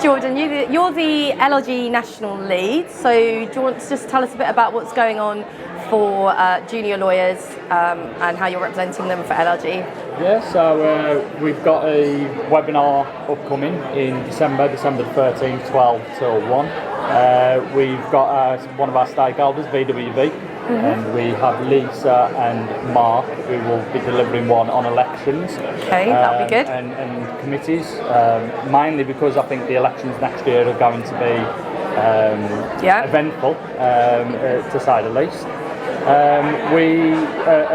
Jordan, you're the LLG National Lead, so do you want to just tell us a bit about what's going on for junior lawyers and how you're representing them for LLG? Yeah, so we've got a webinar upcoming in December the 13th, 12 till 1. We've got one of our stakeholders, VWV, and we have Lisa and Mark who will be delivering one on elections. Okay, that'll be good. And committees, mainly because I think the elections next year are going to be eventful, to say the least. We,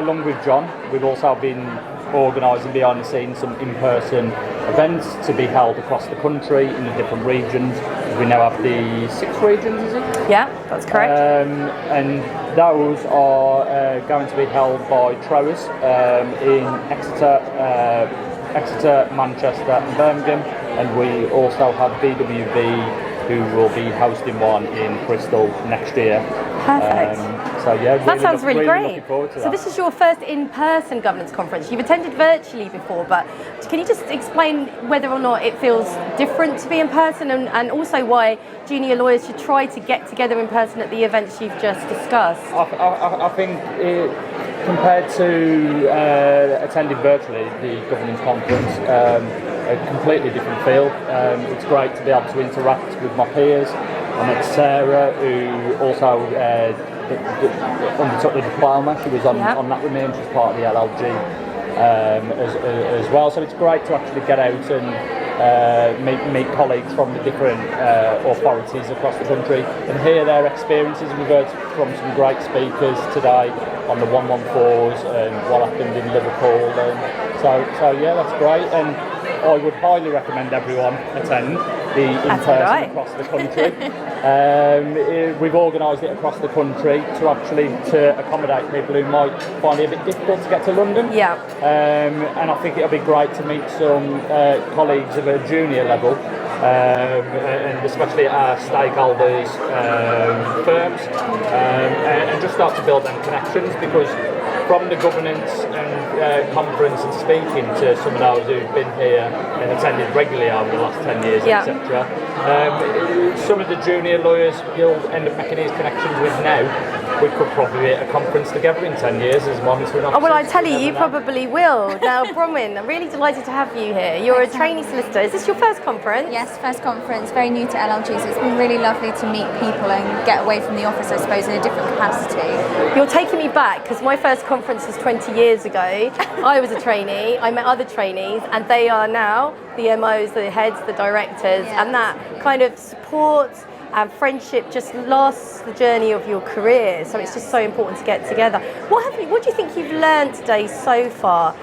along with John, we've also been organising behind the scenes some in-person events to be held across the country in the different regions. We now have the 6 regions, is it? Yeah, that's correct. And those are going to be held by TROAs in Exeter, Manchester and Birmingham, and we also have VWV who will be hosting one in Bristol next year. Perfect. So yeah, really that sounds really great. Looking forward to so that. This is your first in-person governance conference. You've attended virtually before, but can you just explain whether or not it feels different to be in person, and also why junior lawyers should try to get together in person at the events you've just discussed? I think compared to attending virtually the governance conference, a completely different feel. It's great to be able to interact with my peers. I met Sarah, who also undertook the diploma. She was on that with me, and she's part of the LLG as well. So it's great to actually get out and meet colleagues from the different authorities across the country and hear their experiences. We've heard from some great speakers today on the 114s and what happened in Liverpool. And so yeah, that's great. And I would highly recommend everyone attend the in-person across the country. We've organised it across the country to accommodate people who might find it a bit difficult to get to London. Yeah. And I think it'll be great to meet some colleagues of a junior level, and especially our stakeholders, firms, and just start to build them connections, because from the governance and conference and speaking to some of those who've been here and attended regularly over the last 10 years, etc. Some of the junior lawyers you'll end up making these connections with now. We could probably be at a conference together in 10 years as moments we're not. Oh, well, I tell you, you probably will. Now, Bronwyn, I'm really delighted to have you here. You're a trainee solicitor. Is this your first conference? Yes, first conference. Very new to LLG, so it's been really lovely to meet people and get away from the office, I suppose, in a different capacity. You're taking me back, because my first conference was 20 years ago. I was a trainee. I met other trainees, and they are now the MOs, the heads, the directors, and that kind of support and friendship just lasts the journey of your career. So it's just so important to get together. What do you think you've learned today so far?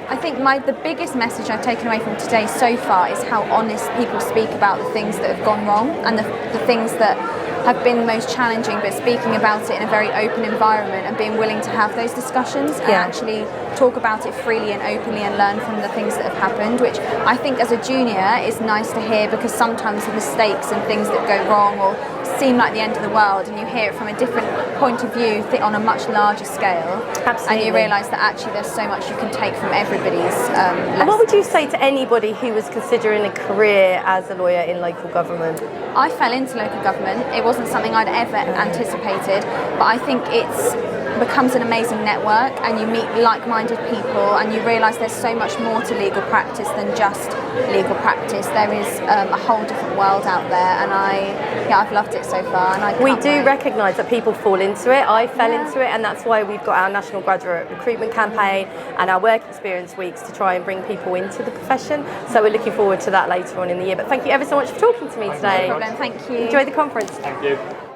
I think the biggest message I've taken away from today so far is how honest people speak about the things that have gone wrong and the things that have been most challenging, but speaking about it in a very open environment and being willing to have those discussions and actually talk about it freely and openly and learn from the things that have happened, which I think as a junior is nice to hear, because sometimes mistakes and things that go wrong or seem like the end of the world, and you hear it from a different point of view on a much larger scale. Absolutely. And you realise that actually there's so much you can take from everybody's lessons. And what would you say to anybody who was considering a career as a lawyer in local government? I fell into local government. It wasn't something I'd ever anticipated, but I think it's becomes an amazing network, and you meet like-minded people, and you realise there's so much more to legal practice than just legal practice. There is a whole different world out there, and I've loved it so far. And we do recognise that people fall into it. I fell into it, and that's why we've got our National Graduate Recruitment Campaign and our Work Experience Weeks to try and bring people into the profession. So we're looking forward to that later on in the year. But thank you ever so much for talking to me today. No problem, thank you. Enjoy the conference. Thank you.